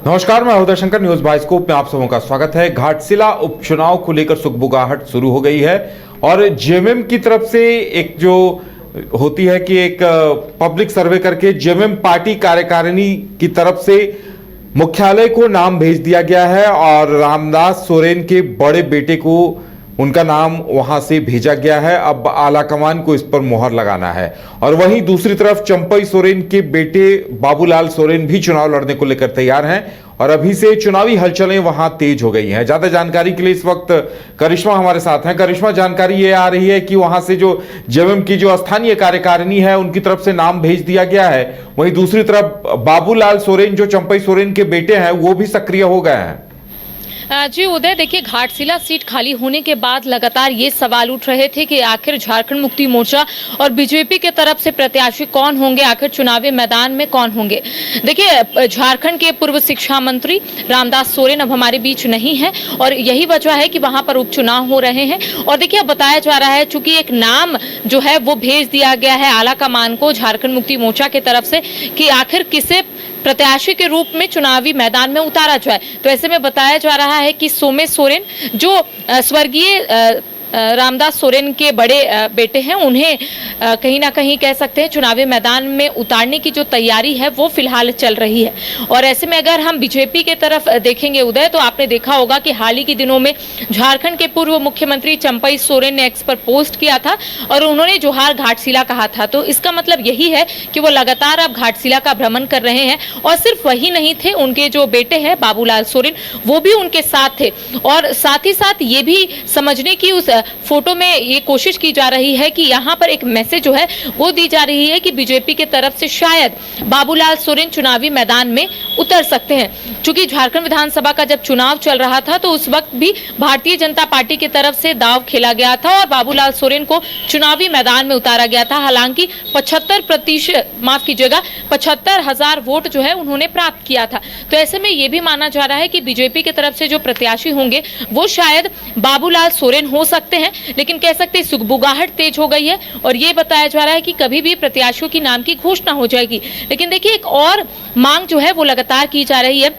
नमस्कार, मैं Uday Shankar, news bioscope में आप सबों का स्वागत है। घाटशिला उपचुनाव को लेकर सुगबुगाहट शुरू हो गई है और जेएमएम की तरफ से एक जो होती है कि एक पब्लिक सर्वे करके जेएमएम पार्टी कार्यकारिणी की तरफ से मुख्यालय को नाम भेज दिया गया है और रामदास सोरेन के बड़े बेटे को उनका नाम वहां से भेजा गया है। अब आलाकमान को इस पर मुहर लगाना है। और वहीं दूसरी तरफ चंपई सोरेन के बेटे बाबूलाल सोरेन भी चुनाव लड़ने को लेकर तैयार हैं और अभी से चुनावी हलचलें वहां तेज हो गई हैं। ज्यादा जानकारी के लिए इस वक्त करिश्मा हमारे साथ हैं। करिश्मा, जानकारी ये आ रही है कि वहां से जो जेएमएम की जो स्थानीय कार्यकारिणी है उनकी तरफ से नाम भेज दिया गया है, वहीं दूसरी तरफ बाबूलाल सोरेन जो चंपई सोरेन के बेटे हैं वो भी सक्रिय हो गए हैं। जी उदय, देखिए घाटशिला सीट खाली होने के बाद लगातार ये सवाल उठ रहे थे कि आखिर झारखंड मुक्ति मोर्चा और बीजेपी के तरफ से प्रत्याशी कौन होंगे, आखिर चुनावी मैदान में कौन होंगे। देखिए झारखंड के पूर्व शिक्षा मंत्री रामदास सोरेन अब हमारे बीच नहीं है और यही वजह है कि वहां पर उपचुनाव हो रहे हैं। और देखिए अब बताया जा रहा है चूंकि एक नाम जो है वो भेज दिया गया है आलाकमान को झारखंड मुक्ति मोर्चा की तरफ से कि आखिर किसे प्रत्याशी के रूप में चुनावी मैदान में उतारा जाए। तो ऐसे में बताया जा रहा है कि सोमेश सोरेन जो स्वर्गीय रामदास सोरेन के बड़े बेटे हैं, उन्हें कहीं ना कहीं कह सकते हैं चुनावी मैदान में उतारने की जो तैयारी है वो फिलहाल चल रही है। और ऐसे में अगर हम बीजेपी के तरफ देखेंगे उदय, तो आपने देखा होगा कि हाल ही के दिनों में झारखंड के पूर्व मुख्यमंत्री चंपई सोरेन ने एक्स पर पोस्ट किया था और उन्होंने जोहार घाटशिला कहा था। तो इसका मतलब यही है कि वो लगातार अब घाटशिला का भ्रमण कर रहे हैं। और सिर्फ वही नहीं थे, उनके जो बेटे हैं बाबूलाल सोरेन वो भी उनके साथ थे। और साथ ही साथ ये भी समझने की उस फोटो में ये कोशिश की जा रही है कि यहाँ पर एक मैसेज जो है वो दी जा रही है कि बीजेपी के तरफ से शायद बाबूलाल सोरेन चुनावी मैदान में उतर सकते हैं। चूंकि झारखंड विधानसभा का जब चुनाव चल रहा था तो उस वक्त भी भारतीय जनता पार्टी की तरफ से दाव खेला गया था और बाबूलाल सोरेन को चुनावी मैदान में उतारा गया था। हालांकि 75,000 वोट जो है उन्होंने प्राप्त किया था। तो ऐसे में ये भी माना जा रहा है कि बीजेपी की तरफ से जो प्रत्याशी होंगे वो शायद बाबूलाल सोरेन हो सकते हैं। लेकिन कह सकते हैं सुगबुगाहट तेज हो गई है और ये बताया जा रहा है कि कभी भी प्रत्याशियों की नाम की घोषणा हो जाएगी। लेकिन देखिए एक और मांग जो है वो लगातार की जा रही है।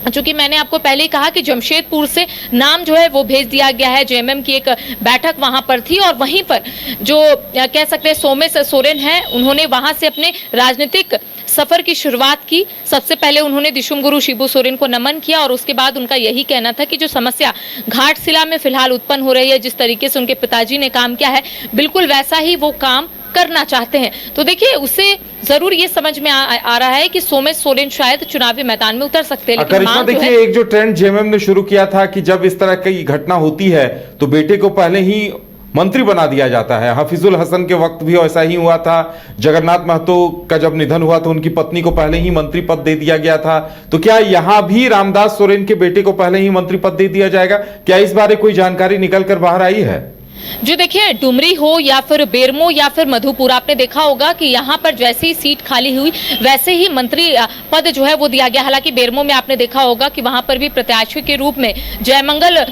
चूंकि मैंने आपको पहले ही कहा कि जमशेदपुर से नाम जो है वो भेज दिया गया है। जेएमएम की एक बैठक वहां पर थी और वहीं पर जो कह सकते हैं सोमेश सोरेन हैं, उन्होंने वहां से अपने राजनीतिक सफर की शुरुआत की। सबसे पहले उन्होंने दिशुम गुरु शिबू सोरेन को नमन किया और उसके बाद उनका यही कहना था कि जो समस्या घाटशिला में फिलहाल उत्पन्न हो रही है, जिस तरीके से उनके पिताजी ने काम किया है, बिल्कुल वैसा ही वो काम करना चाहते हैं। तो देखिए उससे जरूर ये समझ में आ रहा है कि सोमेश सोरेन शायद चुनावी मैदान में उतर सकते हैं। लेकिन देखिए एक जो ट्रेंड जेएमएम ने शुरू किया था कि जब इस तरह की घटना होती है तो बेटे को पहले ही मंत्री बना दिया जाता है। हफीजुल हसन के वक्त भी ऐसा ही हुआ था। जगन्नाथ महतो का जब निधन हुआ तो उनकी पत्नी को पहले ही मंत्री पद दे दिया गया था। तो क्या यहां भी रामदास सोरेन के बेटे को पहले ही मंत्री पद दे दिया जाएगा? क्या इस बारे कोई जानकारी निकल कर बाहर आई है? जो देखिए डुमरी हो या फिर बेरमो या फिर मधुपुर, आपने देखा होगा कि यहाँ पर जैसे ही सीट खाली हुई वैसे ही मंत्री पद जो है वो दिया गया। हालांकि बेरमो में आपने देखा होगा कि वहां पर भी प्रत्याशी के रूप में जयमंगल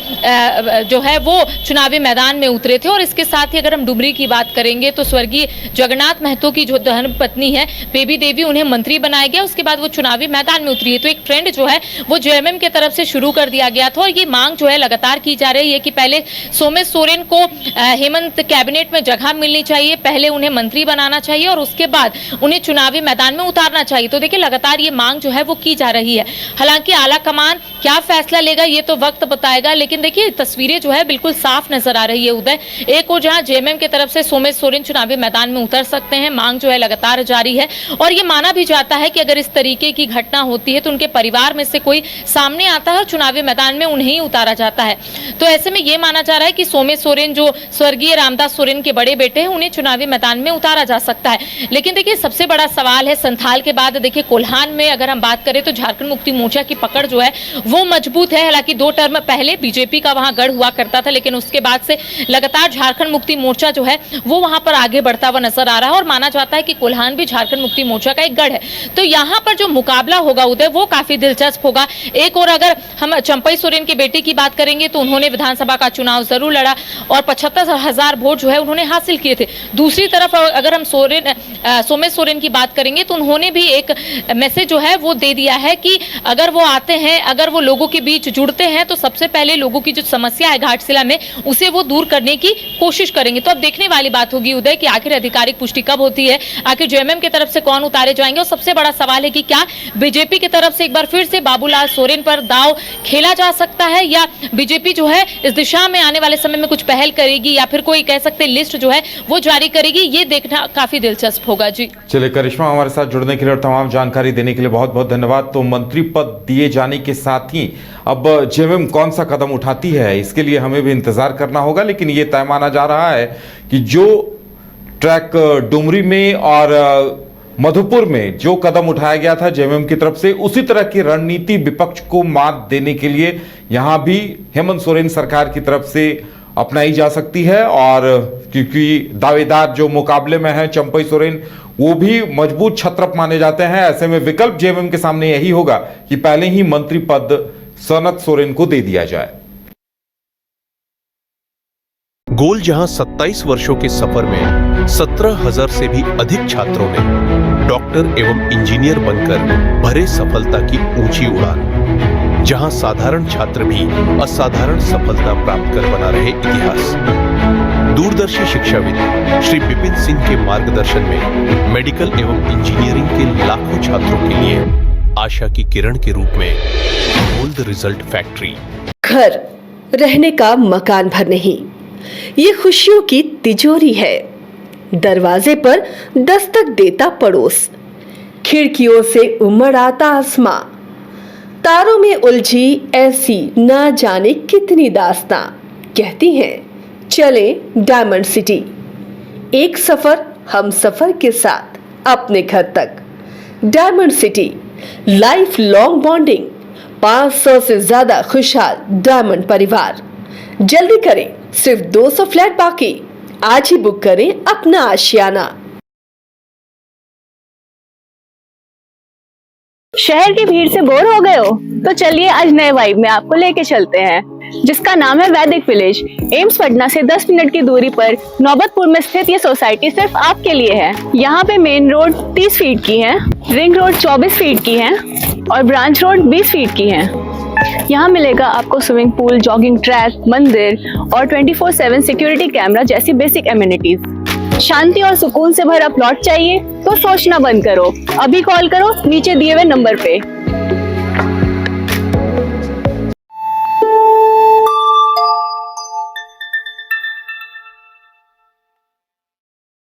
जो है वो चुनावी मैदान में उतरे थे। और इसके साथ ही अगर हम डुमरी की बात करेंगे तो स्वर्गीय जगन्नाथ महतो की जो धर्म पत्नी है बेबी देवी, उन्हें मंत्री बनाया गया। उसके बाद वो चुनावी मैदान में उतरी है। तो एक ट्रेंड जो है वो जेएमएम की तरफ से शुरू कर दिया गया था और ये मांग जो है लगातार की जा रही है कि पहले सोमेश सोरेन को हेमंत कैबिनेट में जगह मिलनी चाहिए, पहले उन्हें मंत्री बनाना चाहिए और उसके बाद उन्हें चुनावी मैदान में उतारना चाहिए। तो देखिए लगातार ये मांग जो है वो की जा रही है। हालांकि आलाकमान क्या फैसला लेगा ये तो वक्त बताएगा, लेकिन देखिए तस्वीरें जो है बिल्कुल साफ नजर आ रही है उदय। एक और जहां जेएमएम की तरफ से सोमेश सोरेन चुनावी मैदान में उतर सकते हैं, मांग जो है लगातार जारी है। और ये माना भी जाता है कि अगर इस तरीके की घटना होती है तो उनके परिवार में से कोई सामने आता है और चुनावी मैदान में उन्हें ही उतारा जाता है। तो ऐसे में ये माना जा रहा है कि सोमेश सोरेन जो स्वर्गीय रामदास सोरेन के बड़े बेटे हैं, उन्हें चुनावी मैदान में उतारा जा सकता है। लेकिन देखिए सबसे बड़ा सवाल है संथाल के बाद देखिए कोल्हान में अगर हम बात करें तो झारखंड मुक्ति मोर्चा की पकड़ जो है वो मजबूत है। हालांकि 2 टर्म पहले बीजेपी का वहां गढ़ हुआ करता था, लेकिन उसके बाद से लगातार झारखंड मुक्ति मोर्चा जो है वो वहां पर आगे बढ़ता हुआ नजर आ रहा है और माना जाता है कि कोल्हान भी झारखंड मुक्ति मोर्चा का एक गढ़ है। तो यहाँ पर जो मुकाबला होगा उदय वो काफी दिलचस्प होगा। एक और अगर हम चंपई सोरेन के बेटे की बात करेंगे तो उन्होंने विधानसभा का चुनाव जरूर लड़ा और 75,000 वोट जो है उन्होंने हासिल किए थे। दूसरी तरफ अगर हम सोमेश सोरेन की बात करेंगे तो उन्होंने भी एक मैसेज जो है वो दे दिया है कि अगर वो आते हैं, अगर वो लोगों के बीच जुड़ते हैं तो सबसे पहले लोगों की जो समस्या है घाटशिला में उसे वो दूर करने की कोशिश करेंगे। तो अब देखने वाली बात होगी उदय कि आखिर आधिकारिक पुष्टि कब होती है, आखिर जेएमएम की तरफ से कौन उतारे जाएंगे, और सबसे बड़ा सवाल है कि क्या बीजेपी की तरफ से एक बार फिर से बाबूलाल सोरेन पर दांव खेला जा सकता है, या बीजेपी जो है इस दिशा में आने वाले समय में कुछ पहल करेगी या फिर कोई कह सकते लिस्ट जो है वो जारी करेगी। ये देखना काफी दिलचस्प होगा। जी चलिए करिश्मा, हमारे साथ जुड़ने के लिए और तमाम जानकारी देने के लिए बहुत बहुत धन्यवाद। तो मंत्री पद दिए जाने के साथ ही अब जेएमएम कौन सा कदम उठाती है इसके लिए हमें भी इंतजार करना होगा, लेकिन ये तय माना जा रहा है कि जो ट्रैक डुमरी में और मधुपुर में जो कदम उठाया गया था जेएमएम की तरफ से, उसी तरह की रणनीति विपक्ष को मात देने के लिए यहां भी हेमंत सोरेन सरकार की तरफ से अपनाई जा सकती है। और क्योंकि दावेदार जो मुकाबले में है चंपई सोरेन, वो भी मजबूत छत्रप माने जाते हैं, ऐसे में विकल्प जेएमएम के सामने यही होगा कि पहले ही मंत्री पद सनत सोरेन को दे दिया जाए। गोल जहां 27 वर्षों के सफर में 17,000 से भी अधिक छात्रों ने डॉक्टर एवं इंजीनियर बनकर भरे सफलता की ऊंची उड़ान, जहां साधारण छात्र भी असाधारण सफलता प्राप्त कर बना रहे इतिहास। दूरदर्शी शिक्षाविद श्री विपिन सिंह के मार्गदर्शन में मेडिकल एवं इंजीनियरिंग के लाखों छात्रों के लिए आशा की किरण के रूप में गोल्ड रिजल्ट फैक्ट्री। घर रहने का मकान भर नहीं, ये खुशियों की तिजोरी है। दरवाजे पर दस्तक देता पड़ोस, खिड़कियों से उमड़ आता आसमां, तारों में उलझी ऐसी ना जाने कितनी दास्तां। कहती हैं चले डायमंड सिटी, एक सफर हम सफर के साथ अपने घर तक। Diamond city, life long bonding, 500 से ज्यादा खुशहाल डायमंड परिवार। जल्दी करें, सिर्फ 200 फ्लैट बाकी, आज ही बुक करें अपना आशियाना। शहर की भीड़ से बोर हो गए हो तो चलिए आज नए वाइब में आपको लेके चलते हैं, जिसका नाम है वैदिक विलेज। एम्स पटना से 10 मिनट की दूरी पर नौबतपुर में स्थित ये सोसाइटी सिर्फ आपके लिए है। यहाँ पे मेन रोड 30 फीट की है, रिंग रोड 24 फीट की है और ब्रांच रोड 20 फीट की है। यहाँ मिलेगा आपको स्विमिंग पूल, जॉगिंग ट्रैक, मंदिर और 24/7 सिक्योरिटी कैमरा जैसी बेसिक एमिनिटीज। शांति और सुकून से भरा प्लॉट चाहिए तो सोचना बंद करो, अभी कॉल करो नीचे दिए हुए नंबर पे।